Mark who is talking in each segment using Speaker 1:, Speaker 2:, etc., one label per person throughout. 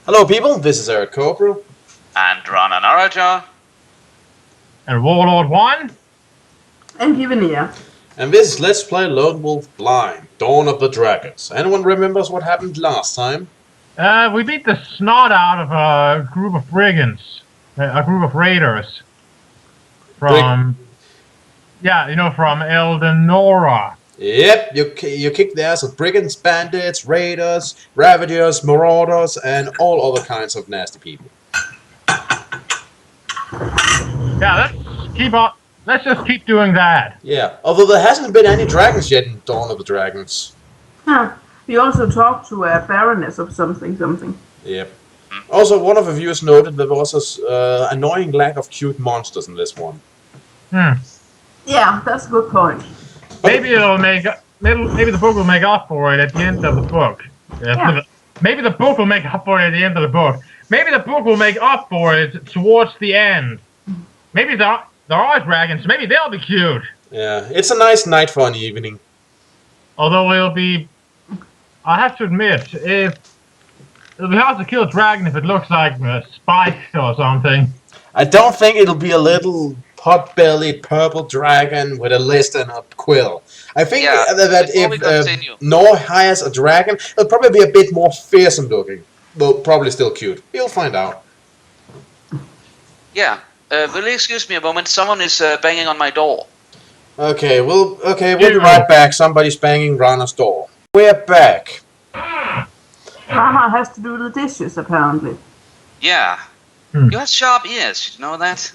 Speaker 1: Hello, people. This is Eric Cobra.
Speaker 2: And Rana Naraja.
Speaker 3: And Warlord 1?
Speaker 4: And Givenir.
Speaker 1: And this is Let's Play Lone Wolf Blind, Dawn of the Dragons. Anyone remembers what happened last time?
Speaker 3: We beat the snot out of a group of brigands. A group of raiders. From... from Eldenora.
Speaker 1: Yep, you kicked the ass of brigands, bandits, raiders, ravagers, marauders, and all other kinds of nasty people.
Speaker 3: Yeah, let's just keep doing that.
Speaker 1: Yeah, although there hasn't been any dragons yet in Dawn of the Dragons.
Speaker 4: Huh. We also talked to a baroness of something.
Speaker 1: Yep. Also, one of the viewers noted there was an annoying lack of cute monsters in this one.
Speaker 4: Yeah, that's a good point.
Speaker 3: Maybe maybe the book will make up for it at the end of the book.
Speaker 4: Yeah.
Speaker 3: Maybe the book will make up for it at the end of the book. Maybe the book will make up for it towards the end. Maybe there are dragons. Maybe they'll be cute.
Speaker 1: Yeah, it's a nice night for an evening.
Speaker 3: Although I have to admit, it'll be hard to kill a dragon if it looks like a spike or something.
Speaker 1: I don't think it'll be a little pot-bellied purple dragon with a list and a quill. I think that if Nor hires a dragon, it'll probably be a bit more fearsome looking, though probably still cute. You'll find out.
Speaker 2: Yeah, will you excuse me a moment? Someone is banging on my door.
Speaker 1: Okay, we'll be right back. Somebody's banging Rana's door. We're back.
Speaker 4: Rana has to do the dishes, apparently.
Speaker 2: Yeah. You have sharp ears, you know that?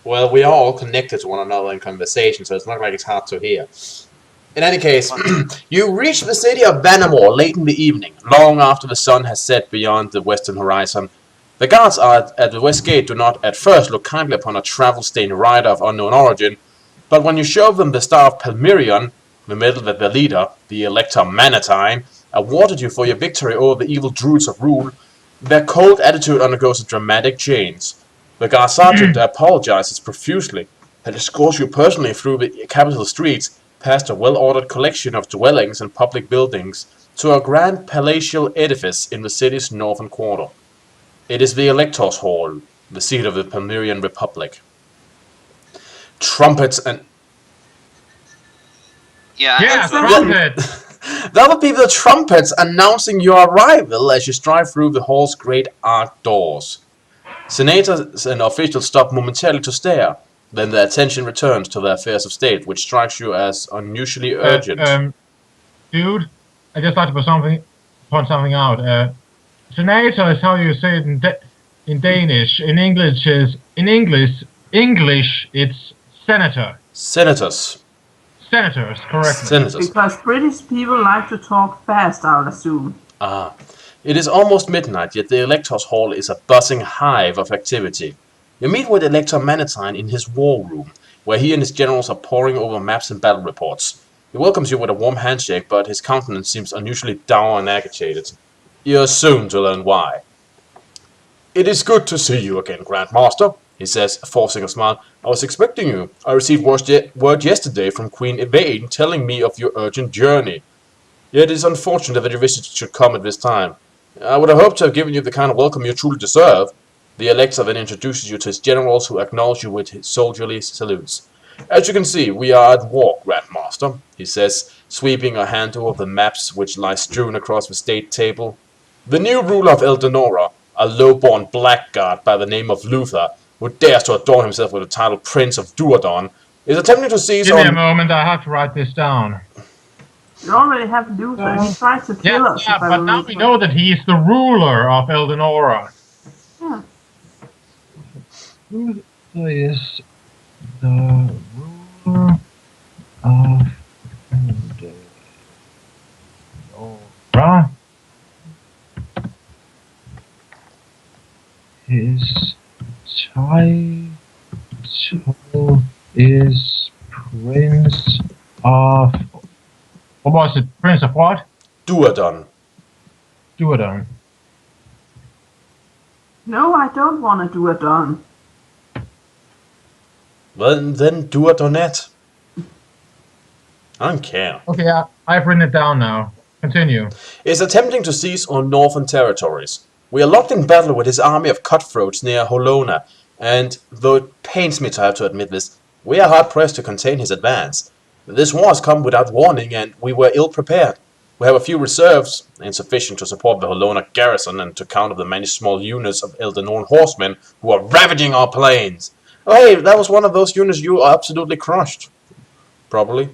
Speaker 1: Well, we are all connected to one another in conversation, so it's not like it's hard to hear. In any case, you reach the city of Vanamore late in the evening, long after the sun has set beyond the western horizon. The guards at the west gate do not at first look kindly upon a travel-stained rider of unknown origin, but when you show them the Star of Palmyrion, the medal that their leader, the Elector Manatine, awarded you for your victory over the evil druids of Rule, their cold attitude undergoes a dramatic change. The guard sergeant apologizes profusely and escorts you personally through the capital streets, past a well-ordered collection of dwellings and public buildings, to a grand palatial edifice in the city's northern quarter. It is the Electors' Hall, the seat of the Palmyrian Republic. Trumpets and...
Speaker 3: Yeah, trumpets!
Speaker 1: That would be the trumpets announcing your arrival as you stride through the hall's great arched doors. Senators and officials stop momentarily to stare, then their attention returns to the affairs of state, which strikes you as unusually urgent.
Speaker 3: Dude, I just like to point something out. Senator is how you say it in Danish. In English, it's senator.
Speaker 1: Senators.
Speaker 3: Senators, correct.
Speaker 1: Senators.
Speaker 4: Because British people like to talk fast, I'll assume.
Speaker 1: Ah. It is almost midnight, yet the Elector's Hall is a buzzing hive of activity. You meet with Elector Manatine in his war room, where he and his generals are poring over maps and battle reports. He welcomes you with a warm handshake, but his countenance seems unusually dour and agitated. You're soon to learn why. It is good to see you again, Grand Master, he says, forcing a smile. I was expecting you. I received word yesterday from Queen Evane telling me of your urgent journey. Yet it is unfortunate that your visit should come at this time. I would have hoped to have given you the kind of welcome you truly deserve. The Elector then introduces you to his generals, who acknowledge you with his soldierly salutes. As you can see, we are at war, Grand Master, he says, sweeping a hand over the maps which lie strewn across the state table. The new ruler of Eldenora, a low-born blackguard by the name of Luther, who dares to adorn himself with the title Prince of Duodon, is attempting to seize on...
Speaker 3: Give me a moment, I have to write this down.
Speaker 4: You already have Luther. He tried to kill us.
Speaker 3: Yeah, but now we know that he is the ruler of Eldenora.
Speaker 4: Yeah.
Speaker 3: Who is the ruler of Eldenora? His title is Prince of... What was it? Prince of what?
Speaker 1: Duodon.
Speaker 3: Duodon.
Speaker 4: No, I don't want to do a done.
Speaker 1: Well, then Duodonet. I don't care.
Speaker 3: Okay, I've written it down now. Continue.
Speaker 1: is attempting to seize our northern territories. We are locked in battle with his army of cutthroats near Holona, and though it pains me to have to admit this, we are hard-pressed to contain his advance. This war has come without warning, and we were ill-prepared. We have a few reserves, insufficient to support the Holona garrison and to counter the many small units of Eldanorn horsemen who are ravaging our plains. Oh hey, that was one of those units you absolutely crushed. Probably.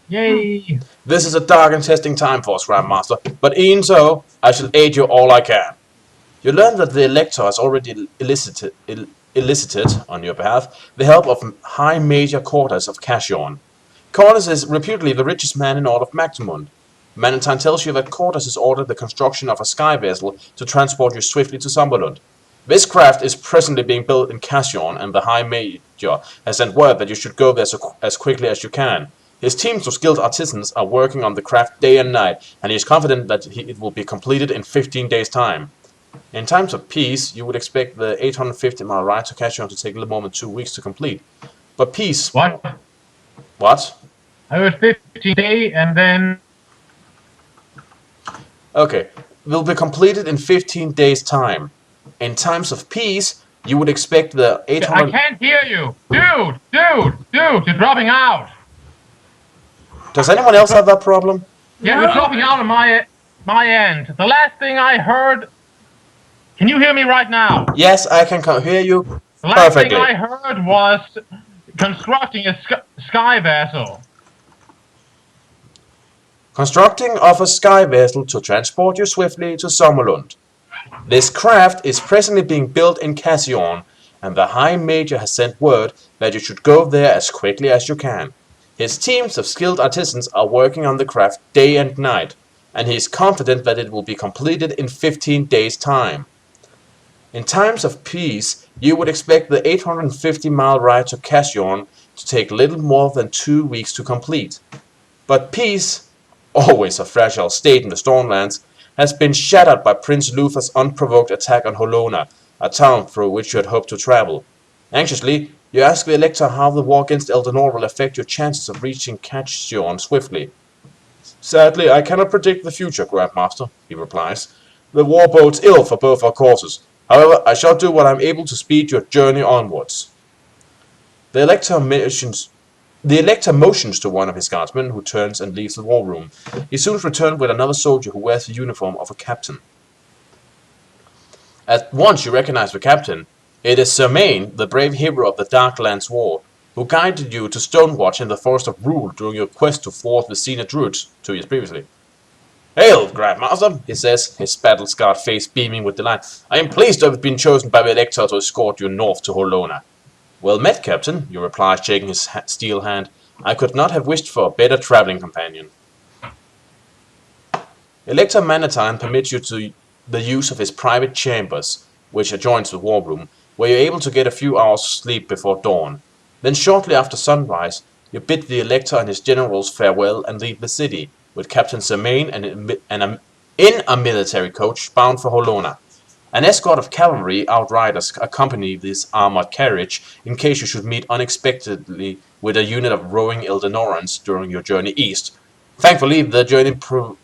Speaker 3: Yay!
Speaker 1: This is a dark and testing time for us, Grandmaster, but e'en so, I shall aid you all I can. You learn that the Elector has already elicited on your behalf the help of High Major Cortes of Cassion. Cortes is reputedly the richest man in all of Magdemund. Manentine tells you that Cortes has ordered the construction of a sky vessel to transport you swiftly to Sumberland. This craft is presently being built in Cassion, and the High Major has sent word that you should go there as quickly as you can. His teams of skilled artisans are working on the craft day and night, and he is confident that it will be completed in 15 days' time. In times of peace, you would expect the 850-mile ride to Cassion to take a little more than 2 weeks to complete. But peace...
Speaker 3: What?
Speaker 1: What?
Speaker 3: I heard 15 days and then...
Speaker 1: Okay, will be completed in 15 days' time. In times of peace, you would expect the 800...
Speaker 3: I can't hear you! Dude! You're dropping out!
Speaker 1: Does anyone else have that problem?
Speaker 3: Yeah, you're dropping out on my end. The last thing I heard... Can you hear me right now?
Speaker 1: Yes, I can hear you
Speaker 3: The last
Speaker 1: perfectly.
Speaker 3: thing I heard was constructing a sky vessel.
Speaker 1: Constructing of a sky vessel to transport you swiftly to Sommerlund. This craft is presently being built in Cassion, and the High Major has sent word that you should go there as quickly as you can. His teams of skilled artisans are working on the craft day and night, and he is confident that it will be completed in 15 days' time. In times of peace, you would expect the 850-mile ride to Cassion to take little more than 2 weeks to complete. But peace, always a fragile state in the Stormlands, has been shattered by Prince Luther's unprovoked attack on Holona, a town through which you had hoped to travel. Anxiously, you ask the Elector how the war against Eldanor will affect your chances of reaching Cassion swiftly. Sadly, I cannot predict the future, Grandmaster, he replies. The war bodes ill for both our causes. However, I shall do what I am able to speed your journey onwards. The Elector motions to one of his guardsmen, who turns and leaves the war room. He soon returns with another soldier who wears the uniform of a captain. At once you recognize the captain. It is Sermaine, the brave hero of the Darklands War, who guided you to Stonewatch in the Forest of Rule during your quest to thwart the Zenith Druids 2 years previously. "Hail, Grandmaster," he says, his battle-scarred face beaming with delight. "I am pleased to have been chosen by the Elector to escort you north to Holona." "Well met, Captain," you reply, shaking his steel hand. "I could not have wished for a better traveling companion." Elector Manentine permits you to the use of his private chambers, which adjoins the war room, where you're able to get a few hours sleep before dawn. Then shortly after sunrise, you bid the Elector and his generals farewell and leave the city, with Captain Sermaine in a military coach bound for Holona. An escort of cavalry outriders accompany this armored carriage in case you should meet unexpectedly with a unit of rowing Eldanorans during your journey east. Thankfully, the journey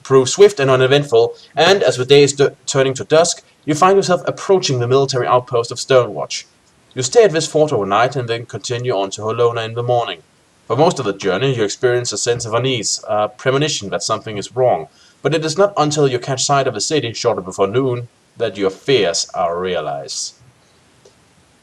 Speaker 1: proves swift and uneventful, and as the day is turning to dusk, you find yourself approaching the military outpost of Stonewatch. You stay at this fort overnight and then continue on to Holona in the morning. For most of the journey, you experience a sense of unease, a premonition that something is wrong, but it is not until you catch sight of the city shortly before noon that your fears are realized.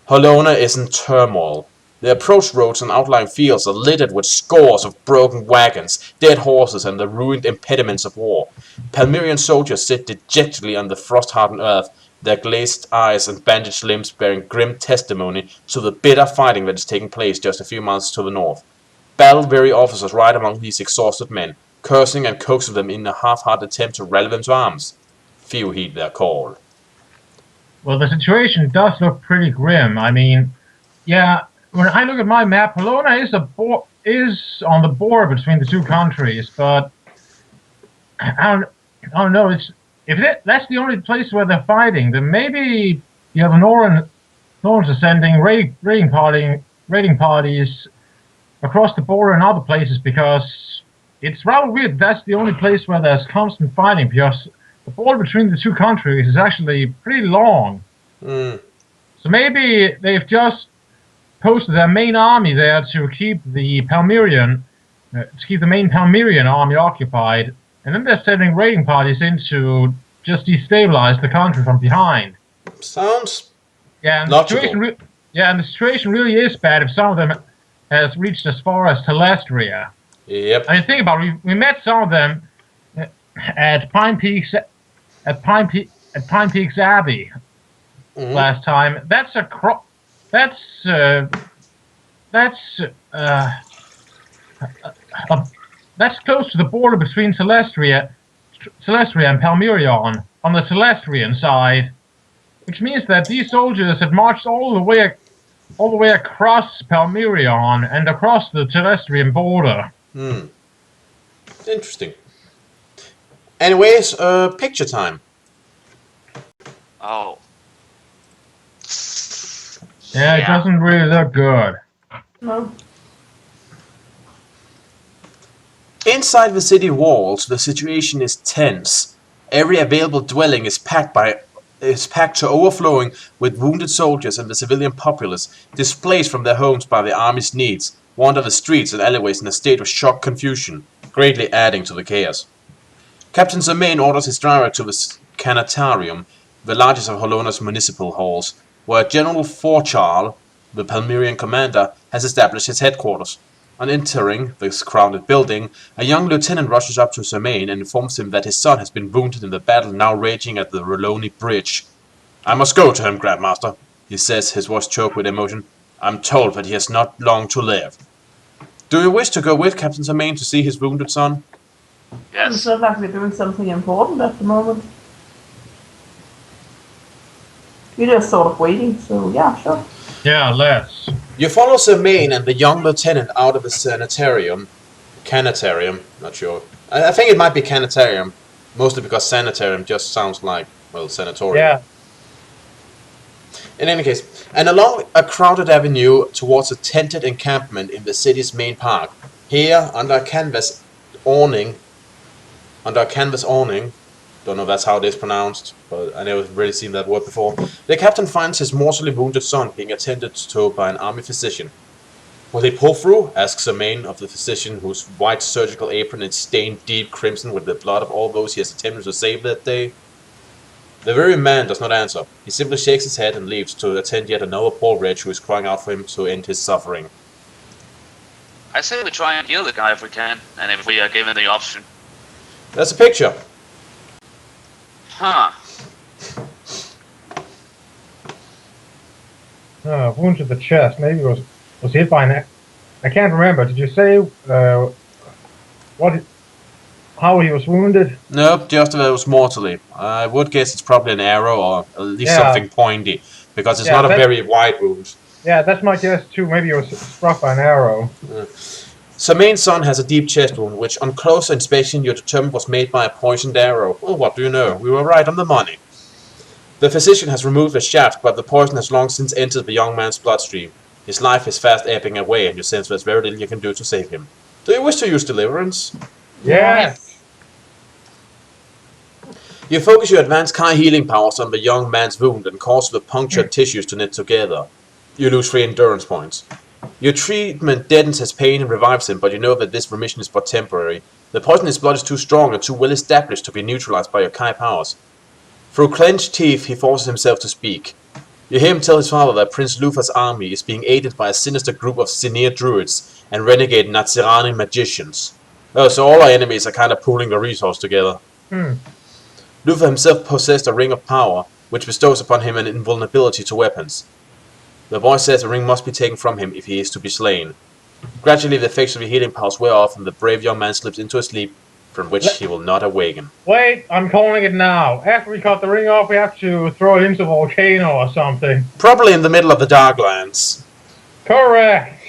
Speaker 1: Holona is in turmoil. The approach roads and outlying fields are littered with scores of broken wagons, dead horses, and the ruined impediments of war. Palmyrian soldiers sit dejectedly on the frost-hardened earth, their glazed eyes and bandaged limbs bearing grim testimony to the bitter fighting that is taking place just a few miles to the north. Battle-weary officers ride among these exhausted men, cursing and coaxing them in a half-hearted attempt to rally them to arms. Few heed their call.
Speaker 3: Well, the situation does look pretty grim. I mean, yeah, when I look at my map, Holona is on the border between the two countries, but I don't know. That's the only place where they're fighting, then maybe the other Norns are sending raiding parties across the border and other places, because it's rather weird. That's the only place where there's constant fighting, because the border between the two countries is actually pretty long.
Speaker 1: Hmm.
Speaker 3: So maybe they've just posted their main army there to keep the main Palmyrian army occupied, and then they're sending raiding parties in to just destabilize the country from behind.
Speaker 1: Sounds
Speaker 3: Yeah, and
Speaker 1: logical.
Speaker 3: the situation really is bad if some of them has reached as far as Telestria.
Speaker 1: Yep.
Speaker 3: I mean, think about it. We met some of them at Pine Peaks Abbey
Speaker 1: Mhm.
Speaker 3: last time. That's close to the border between Telestria and Palmyrion on the Telestrian side, which means that these soldiers had marched all the way across Palmyrion and across the Telestrian border.
Speaker 1: Hmm. Interesting. Anyways, picture time.
Speaker 2: Oh.
Speaker 3: Yeah, it doesn't really look good.
Speaker 4: No.
Speaker 1: Inside the city walls, the situation is tense. Every available dwelling is packed to overflowing with wounded soldiers, and the civilian populace, displaced from their homes by the army's needs, wander the streets and alleyways in a state of shocked confusion, greatly adding to the chaos. Captain Zermain orders his driver to the Canatarium, the largest of Holona's municipal halls, where General Forchal, the Palmyrian commander, has established his headquarters. On entering this crowded building, a young lieutenant rushes up to Zermain and informs him that his son has been wounded in the battle now raging at the Roloni Bridge. "I must go to him, Grandmaster," he says, his voice choked with emotion. "I'm told that he has not long to live." Do you wish to go with Captain Zermain to see his wounded son?
Speaker 4: It's
Speaker 2: Yes.
Speaker 4: not like we're doing something important at the moment. We're just sort of waiting, so yeah, sure.
Speaker 3: Yeah, let's.
Speaker 1: You follow Zermain and the young lieutenant out of the sanitarium. Not sure. I think it might be Canatarium, mostly because sanitarium just sounds like, well, sanatorium.
Speaker 3: Yeah.
Speaker 1: In any case, and along a crowded avenue towards a tented encampment in the city's main park. Here, under a canvas awning, don't know if that's how it is pronounced, but I never really seen that word before. The captain finds his mortally wounded son being attended to by an army physician. "Will he pull through?" asks Zermain of the physician, whose white surgical apron is stained deep crimson with the blood of all those he has attempted to save that day. The very man does not answer. He simply shakes his head and leaves to attend yet another poor wretch who is crying out for him to end his suffering.
Speaker 2: I say we try and heal the guy if we can, and if we are given the option.
Speaker 1: That's a picture.
Speaker 2: Huh.
Speaker 3: Wound to the chest. Maybe it was hit by an. I can't remember. Did you say how he was wounded?
Speaker 1: Nope, just that it was mortally. I would guess it's probably an arrow or at least something pointy, because it's not a very wide wound.
Speaker 3: Yeah, that's my guess too. Maybe he was struck by an arrow.
Speaker 1: Zermain's son has a deep chest wound, which on closer inspection you determined was made by a poisoned arrow. Well, what do you know? We were right on the money. The physician has removed the shaft, but the poison has long since entered the young man's bloodstream. His life is fast ebbing away, and you sense there's very little you can do to save him. Do you wish to use deliverance?
Speaker 3: Yes.
Speaker 1: You focus your advanced Kai healing powers on the young man's wound and cause the punctured tissues to knit together. You lose 3 endurance points. Your treatment deadens his pain and revives him, but you know that this remission is but temporary. The poison in his blood is too strong and too well established to be neutralized by your Kai powers. Through clenched teeth, he forces himself to speak. You hear him tell his father that Prince Lufa's army is being aided by a sinister group of Sinir druids and renegade Nazirani magicians. Oh, so all our enemies are kind of pooling their resources together. Lufa himself possessed a ring of power, which bestows upon him an invulnerability to weapons. The boy says the ring must be taken from him if he is to be slain. Gradually the effects of the healing powers wear off and the brave young man slips into a sleep from which he will not awaken.
Speaker 3: Wait, I'm calling it now. After we cut the ring off, we have to throw it into a volcano or something.
Speaker 1: Probably in the middle of the Darklands.
Speaker 3: Correct.